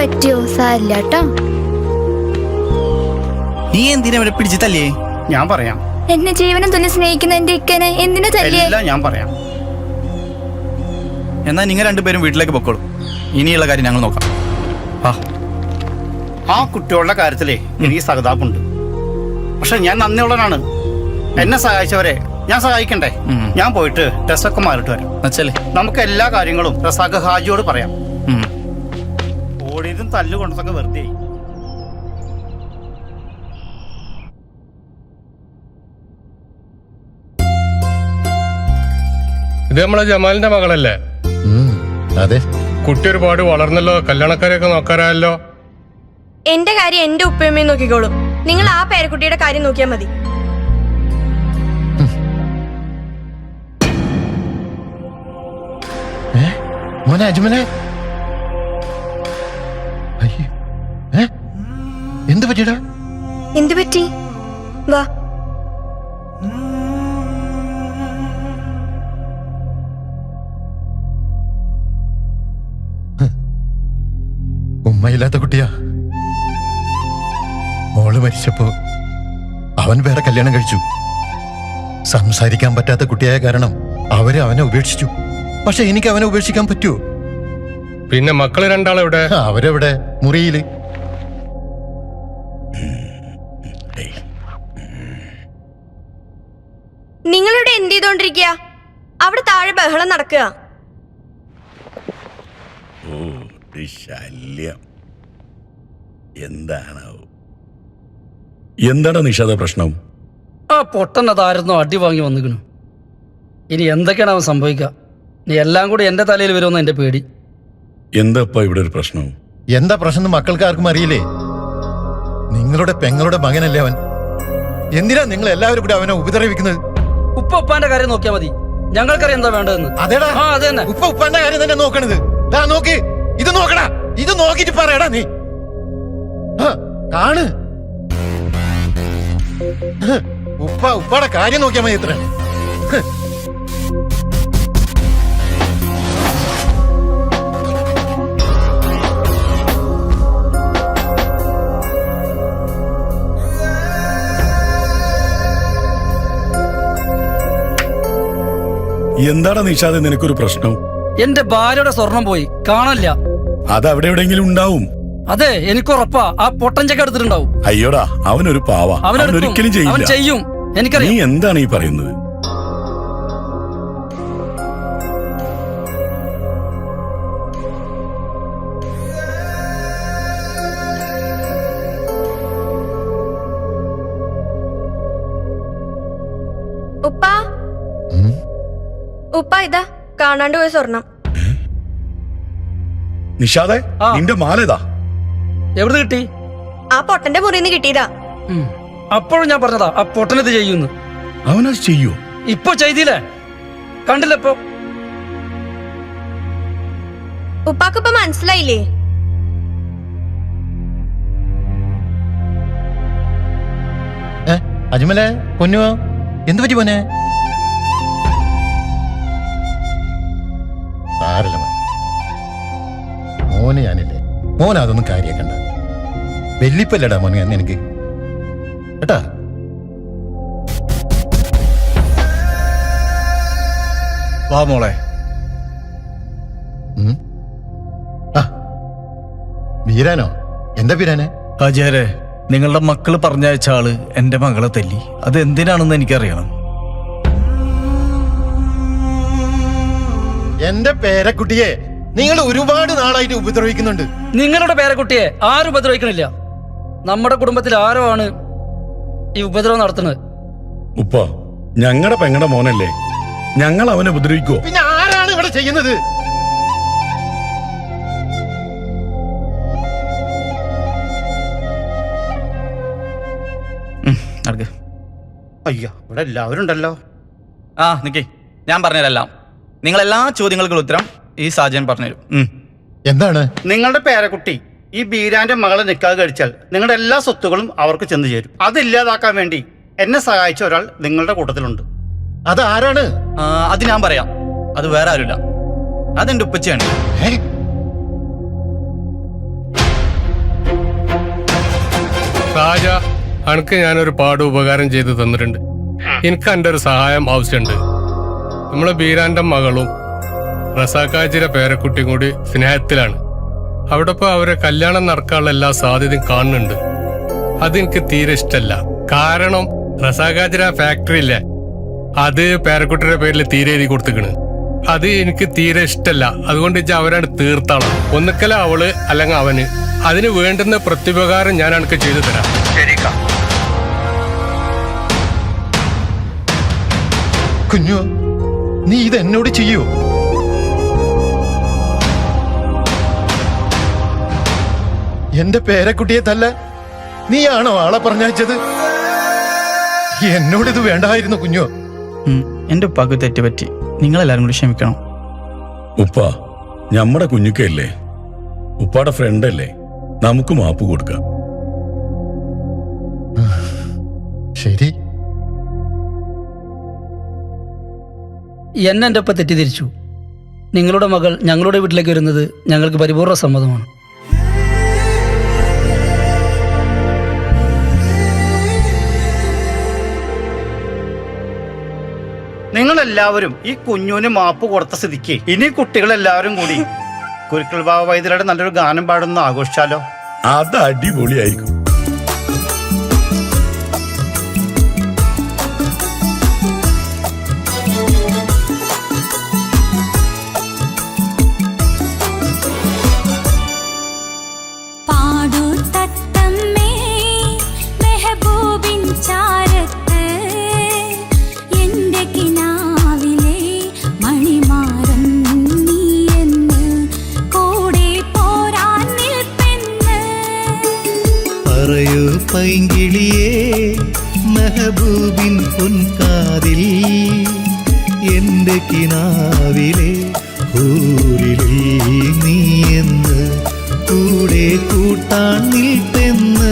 പറ്റിയോ? സാരില്ല കേട്ടോ. നീ എന്തിനാ ഇവിടെ പിടിച്ച് തല്ലിയേ? ഞാൻ പറയാം. എന്നെ ജീവനം തന്നെ സ്നേഹിക്കുന്ന എന്റെ ഇക്കനെ എന്തിനു തല്ലിയേ? ഞാൻ പറയാം. എന്നാ നിങ്ങൾ രണ്ടുപേരും വീട്ടിലേക്ക് പൊക്കോളൂ. ഇനിയുള്ള കാര്യം ഞങ്ങൾ നോക്കാം. ആ കുട്ടികളുടെ കാര്യത്തിലേ എനിക്ക് സഹതാപുണ്ട്. പക്ഷെ ഞാൻ നന്ദിയുള്ളവനാണ്. എന്നെ സഹായിച്ചവരെ ഞാൻ സഹായിക്കണ്ടേ? ഞാൻ പോയിട്ട് ഡ്രസ്സൊക്കെ മാറിട്ട് വരാം. നമുക്ക് എല്ലാ കാര്യങ്ങളും റസാഖ് ഹാജിയോട് പറയാം. ഓടിയതും തല്ലുകൊണ്ടതൊക്കെ വെറുതെ. ഇത് നമ്മളെ ജമാലിന്റെ മകളല്ലേ? അതെ. കുട്ടി ഒരുപാട് വളർന്നല്ലോ, കല്യാണക്കാരെയൊക്കെ നോക്കാറായല്ലോ. എന്റെ കാര്യം എന്റെ ഉപ്പയമ്മയും നോക്കിക്കോളും. നിങ്ങൾ ആ പേരക്കുട്ടിയുടെ കാര്യം നോക്കിയാൽ മതി. മോനെ അജ്മലെ, എന്ത് പറ്റിയടാ? എന്തു പറ്റി? വാ. ഉമ്മയില്ലാത്ത കുട്ടിയാ. മോള് മരിച്ചപ്പോ അവൻ വേറെ കല്യാണം കഴിച്ചു. സംസാരിക്കാൻ പറ്റാത്ത കുട്ടിയായ കാരണം അവനെ ഉപേക്ഷിച്ചു. പക്ഷെ എനിക്ക് അവനെ ഉപേക്ഷിക്കാൻ പറ്റുമോ? പിന്നെ മക്കള് രണ്ടാളെവിടെ? അവരെവിടെ? മുറിയില്. നിങ്ങളിവിടെ എന്ത് ചെയ്തോണ്ടിരിക്കുക? അവിടെ താഴെ ബഹളം നടക്കുക. ശല്യം എന്താണ് നിഷാദ പ്രശ്നം? ആ പൊട്ടൻ അതായിരുന്നു അടി വാങ്ങി വന്നിക്കണു. ഇനി എന്തൊക്കെയാണ് അവൻ സംഭവിക്കുക? നീ എല്ലാം കൂടി എന്റെ തലയിൽ വരുമെന്ന് എന്റെ പേടി. എന്താ ഇവിടെ ഒരു പ്രശ്നം? എന്താ പ്രശ്നം? മക്കൾക്ക് ആർക്കും അറിയില്ലേ? നിങ്ങളുടെ പെങ്ങളുടെ മകനല്ലേ അവൻ. എന്തിനാ നിങ്ങൾ എല്ലാവരും കൂടി അവനെ ഉപദ്രവിക്കുന്നത്? ഉപ്പാന്റെ കാര്യം നോക്കിയാൽ മതി. ഞങ്ങൾക്കറിയാം എന്താ വേണ്ടതെന്ന്. അതേടാ, അത് തന്നെ. ഉപ്പാന്റെ കാര്യം തന്നെ നോക്കണത്. നോക്ക്, ഇത് നോക്കടാ. ഇത് നോക്കിട്ട് പറയടാ നീ. കാണ്, ഉപ്പാടെ കാര്യം നോക്കിയാൽ മതി. ഇത്ര എന്താണ് നിഷാദ് നിനക്കൊരു പ്രശ്നം? എന്റെ ഭാര്യയുടെ സ്വർണം പോയി, കാണാനില്ല. അത് അവിടെ എവിടെയെങ്കിലും ഉണ്ടാവും. അതെ, എനിക്കുറപ്പാ. ആ പൊട്ടഞ്ചൊക്കെ എടുത്തിട്ടുണ്ടാവും. അയ്യോടാ, അവനൊരു പാവ. അവനൊരിക്കലും ചെയ്യും. എനിക്കറിയാം. നീ എന്താണ് ഈ പറയുന്നത്? ഉപ്പ ഇതാ കാണാണ്ട് പോയ സ്വർണം. നിഷാദേ, നിന്റെ മാലതാ. എവിടെ കിട്ടി? ആ പൊട്ടന്റെ മുറിയിൽ നിന്ന് കിട്ടിയതാ. അപ്പോഴും ഞാൻ പറഞ്ഞതാ ആ പൊട്ടനത് ചെയ്യുന്നു. അവനത് ചെയ്യൂ? ഇപ്പൊ ചെയ്തില്ലേ? കണ്ടില്ല ഇപ്പൊ? ഉപ്പാക്കിപ്പോ മനസ്സിലായില്ലേ? അജ്മലെ, പൊന്നുവോ, എന്ത് പറ്റി പോനെ? സാരല്ല മോനെ, ഞാനില്ലേ മോനെ, അതൊന്നും കാര്യാക്കണ്ട. വെല്ലിപ്പല്ലടാ മോനെ എനിക്ക് കേട്ടാ. വാ മോളെ. വീരാനോ? എന്താ വീരാനെ? ഹാജിയാരെ, നിങ്ങളുടെ മക്കള് പറഞ്ഞയച്ച ആള് എന്റെ മകളെ തല്ലി. അത് എന്തിനാണെന്ന് എനിക്കറിയണം. എന്റെ പേരക്കുട്ടിയെ നിങ്ങൾ ഒരുപാട് നാളായിട്ട് ഉപദ്രവിക്കുന്നുണ്ട്. നിങ്ങളുടെ പേരക്കുട്ടിയെ ആരും ഉപദ്രവിക്കണില്ല. നമ്മുടെ കുടുംബത്തിൽ ആരോ ആണ് ഈ ഉപദ്രവം നടത്തുന്നത്. ഉപ്പ, ഞങ്ങളുടെ പെങ്ങളുടെ മോനല്ലേ, ഞങ്ങൾ അവനെ ഉപദ്രവിക്കോ? പിന്നെ ആരാണ് ഇവിടെ ചെയ്യുന്നത്? അയ്യോ, ഇവിടെ എല്ലാവരും ഉണ്ടല്ലോ. നിക്കേ, ഞാൻ പറഞ്ഞുതരാം. നിങ്ങളെല്ലാ ചോദ്യങ്ങൾക്കുള്ള ഉത്തരം ഈ സാജൻ പറഞ്ഞുതരും. എന്താണ്? നിങ്ങളുടെ പേരക്കുട്ടി ഈ ബീരാന്റെ മകളെ നിക്കാതെ കഴിച്ചാൽ നിങ്ങളുടെ എല്ലാ സ്വത്തുകളും അവർക്ക് ചെന്ന് ചേരും. അതില്ലാതാക്കാൻ വേണ്ടി എന്നെ സഹായിച്ച ഒരാൾ നിങ്ങളുടെ കൂട്ടത്തിലുണ്ട്. അത് ആരാണ്? അത് ഞാൻ പറയാം. അത് വേറെ ആരുമില്ല, അതെന്റെ ഉപ്പച്ചയാണ്. സാജ, അനക്ക് ഞാനൊരു പാട് ഉപകാരം ചെയ്തു തന്നിട്ടുണ്ട്. എനിക്ക് എൻ്റെ ഒരു സഹായം ആവശ്യമുണ്ട്. നമ്മളെ ബീരാന്റെ മകളും റസാക്കാജിയുടെ പേരക്കുട്ടിയും കൂടി സ്നേഹത്തിലാണ്. അവിടെ ഇപ്പോൾ അവരെ കല്യാണം നടക്കാനുള്ള എല്ലാ സാധ്യതയും കാണുന്നുണ്ട്. അതെനിക്ക് തീരെ ഇഷ്ടമല്ല. കാരണം റസാക്കാജിയുടെ ഫാക്ടറി ഇല്ലേ, അത് പേരക്കുട്ടിയുടെ പേരിൽ തീരെ എഴുതി കൊടുത്തിക്കണ്. അത് എനിക്ക് തീരെ ഇഷ്ടമല്ല. അതുകൊണ്ട് അവരാണ് തീർത്താളം. ഒന്നിക്കല അവള് അല്ലെങ്കിൽ അവന്. അതിന് വേണ്ടുന്ന പ്രത്യുപകാരം ഞാൻ എനിക്ക് ചെയ്തു തരാം. കുഞ്ഞു, നീ ഇത് എന്നോട് ചെയ്യൂ? എന്റെ പേരക്കുട്ടിയെ തല്ല നീയാണോ ആളെ പറഞ്ഞയച്ചത്? എന്നോടിത് വേണ്ടായിരുന്നു കുഞ്ഞു. എന്റെ ഉപ്പാക്ക് തെറ്റുപറ്റി. നിങ്ങളെല്ലാരും കൂടി ക്ഷമിക്കണം. ഉപ്പ ഞമ്മടെ കുഞ്ഞുക്കല്ലേ, ഉപ്പാടെ ഫ്രണ്ടല്ലേ, നമുക്ക് മാപ്പ് കൊടുക്കാം. ശരി. എന്നെ എൻ്റെ ഒപ്പം തെറ്റിദ്ധരിച്ചു. നിങ്ങളുടെ മകൾ ഞങ്ങളുടെ വീട്ടിലേക്ക് വരുന്നത് ഞങ്ങൾക്ക് പരിപൂർണ്ണ സമ്മതമാണ്. നിങ്ങളെല്ലാവരും ഈ കുഞ്ഞുവിന് മാപ്പ് കൊടുത്ത സ്ഥിതിക്ക് ഇനി കുട്ടികളെല്ലാവരും കൂടി കുരുക്കൾ ബാബ വൈദ്യരുടെ നല്ലൊരു ഗാനം പാടുന്ന ആഘോഷിച്ചാലോ? അത് അടിപൊളിയായിരിക്കും. പൈങ്കിളിയേ മെഹബൂബിൻ പൊൻകാതിൽ എൻ്റെ കിനാവിലെ ഊരിൽ നീ എന്ന് കൂടെ കൂട്ടാൻ നിൽപ്പെന്ന്.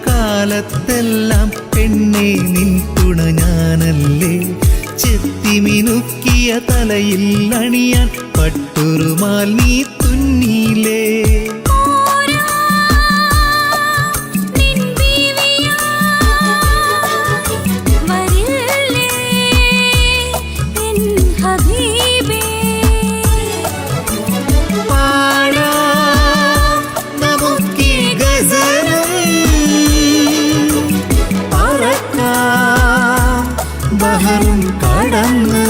കാലത്തെല്ലാം പെണ്ണെ നിൻ തുണ ഞാനല്ലേ, ചെത്തിമിനുക്കിയ തലയിൽ അണിയാൻ പട്ടുറുമാൽ നീ തുന്നിയിലേ. ബഹറും കടന്ന്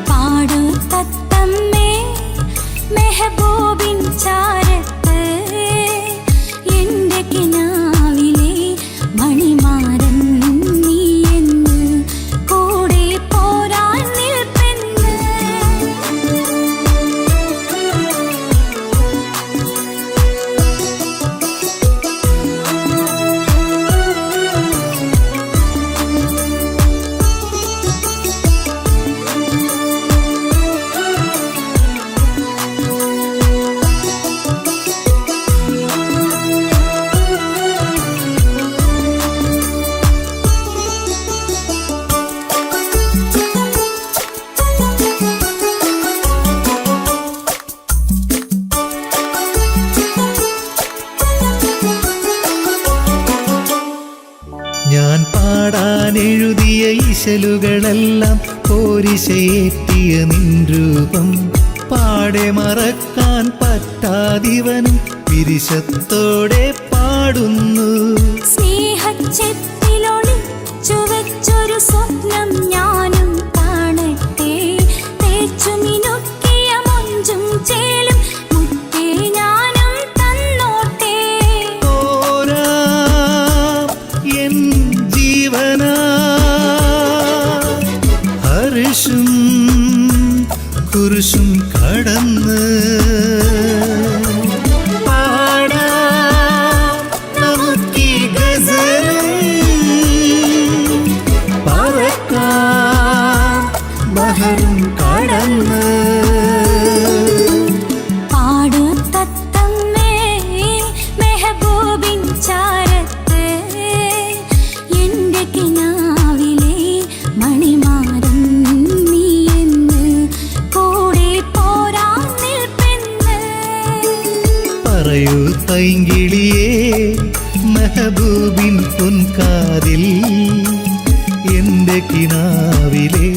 പാടു തത്തമ്മേ മെഹബൂബിൻ ചാരത്ത്, എൻ്റെ കിനാവിലെ മണിമാരൻ നീ എന്ന് കൂടെ പോരാൻ നിൽപ്പെന്ന്. ഞാൻ പാടാൻ എഴുതിയ ഇശലുകളെല്ലാം പോരിശയേറ്റിയ നിൻ രൂപം പാടെ മറക്കാൻ പറ്റാതിവനും പിരിശത്തോടെ പാടുന്നു. സ്നേഹച്ചെപ്പിലൊളി വച്ചു വെച്ചൊരു സ്വപ്നം ഞാനും കാണട്ടെ. തേച്ചു മിനുക്കിയ മൊഞ്ചും ചേലും മുത്തേ ഞാനും തന്നോട്ടെ. എൻ ജീവനാ ഹർഷും കുരിശും കടന്ന് പാടാം നമുക്കീ ഗസലും. പറക്കാം ബഹറും കടന്ന്. പാടു തത്തമ്മേ മെഹബൂബിൻ ചാരത്ത് എന്റെ കിനാവിലെ മണിമാരൻ നീ എന്ന് കൂടെ പോരാൻ നിൽപ്പെന്ന്. പറയൂ പൈങ്കിളിയേ മെഹബൂബിൻ പൊൻകാതിൽ എന്റെ കിനാവിലെ